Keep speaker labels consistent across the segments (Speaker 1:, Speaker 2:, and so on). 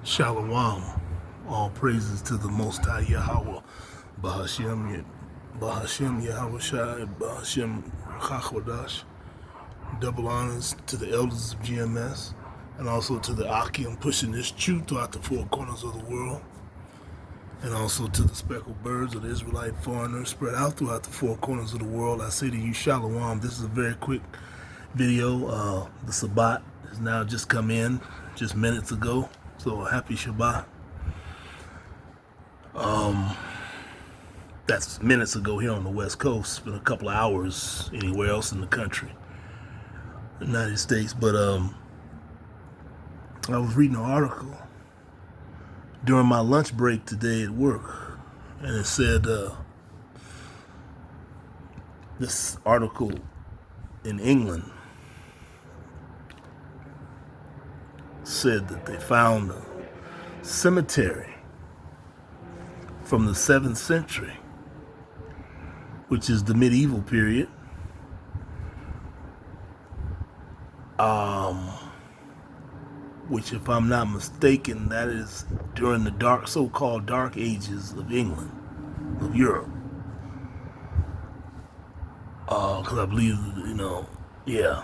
Speaker 1: Shalom. All praises to the Most High Yahweh. Bahashem Yahweh Shai, Bahashem Chachwadash. Double honors to the elders of GMS and also to the Akim pushing this truth throughout the four corners of the world. And also to the speckled birds of the Israelite foreigners spread out throughout the four corners of the world. I say to you, Shalom. This is a very quick video. The Sabbat has now just come in just minutes ago. So happy Shabbat. That's minutes ago here on the West Coast. It's been a couple of hours anywhere else in the country, the United States. But I was reading an article during my lunch break today at work, and it said this article in England said that they found a cemetery from the 7th century, which is the medieval period, which, if I'm not mistaken, that is during the so-called dark ages of England, of Europe. Because I believe, yeah.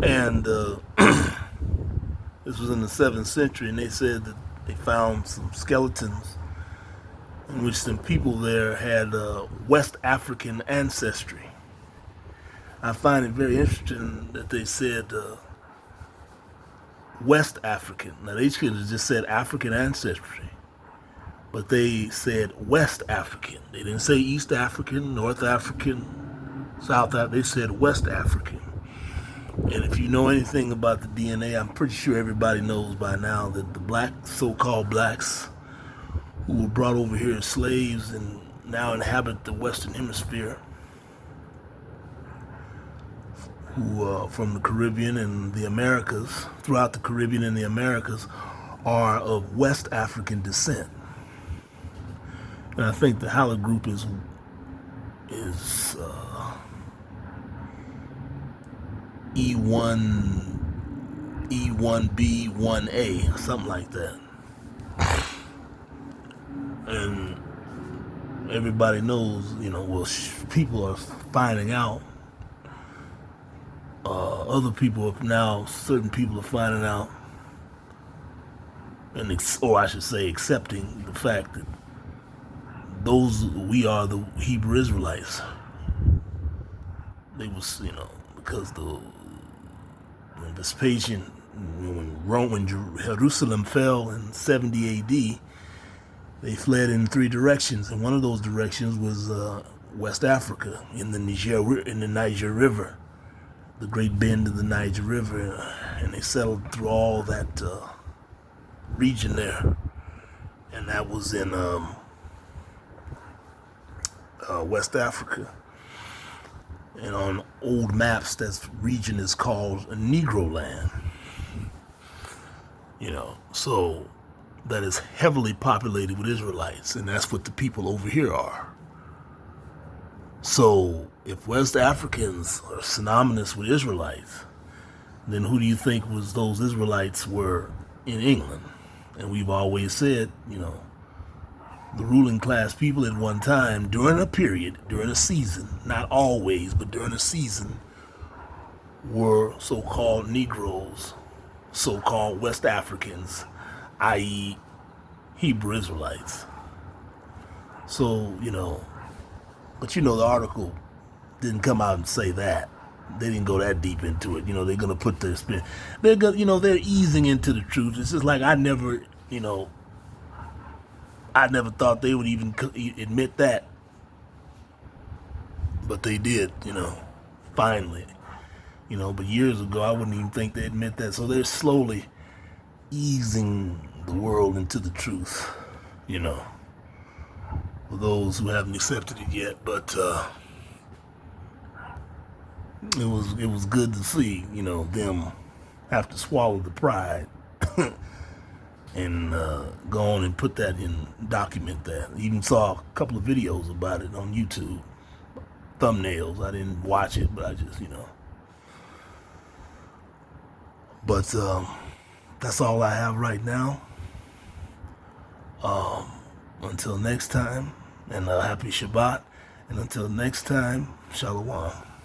Speaker 1: And this was in the 7th century, and they said that they found some skeletons in which some people there had West African ancestry. I find it very interesting that they said West African. Now, they should have just said African ancestry, but they said West African. They didn't say East African, North African, South African. They said West African. And if you know anything about the DNA, I'm pretty sure everybody knows by now that the so-called blacks who were brought over here as slaves and now inhabit the Western Hemisphere, who from the Caribbean and the Americas, throughout the Caribbean and the Americas, are of West African descent. And I think the Hallett group is E1B, 1A, something like that. And everybody knows, people are finding out. Certain people are finding out, or I should say, accepting the fact that we are the Hebrew Israelites. They was, because when Vespasian, when Jerusalem fell in 70 AD, they fled in 3 directions, and one of those directions was West Africa, in the Niger River, the Great Bend of the Niger River, and they settled through all that region there, and that was in West Africa. And on old maps, that region is called a Negro land. So that is heavily populated with Israelites, and that's what the people over here are. So if West Africans are synonymous with Israelites, then who do you think was those Israelites were in England? And we've always said, the ruling class people at one time, during a season, not always, but during a season, were so-called Negroes, so-called West Africans, i.e. Hebrew Israelites. So, but the article didn't come out and say that. They didn't go that deep into it. They're going to put their spin. They're easing into the truth. It's just like I never thought they would even admit that. But they did, finally. But years ago, I wouldn't even think they'd admit that. So they're slowly easing the world into the truth, for those who haven't accepted it yet. But it was good to see, them have to swallow the pride and go on and put that in, document that. Even saw a couple of videos about it on YouTube, thumbnails. I didn't watch it, but I just, But that's all I have right now. Until next time, and happy Shabbat. And until next time, Shalom.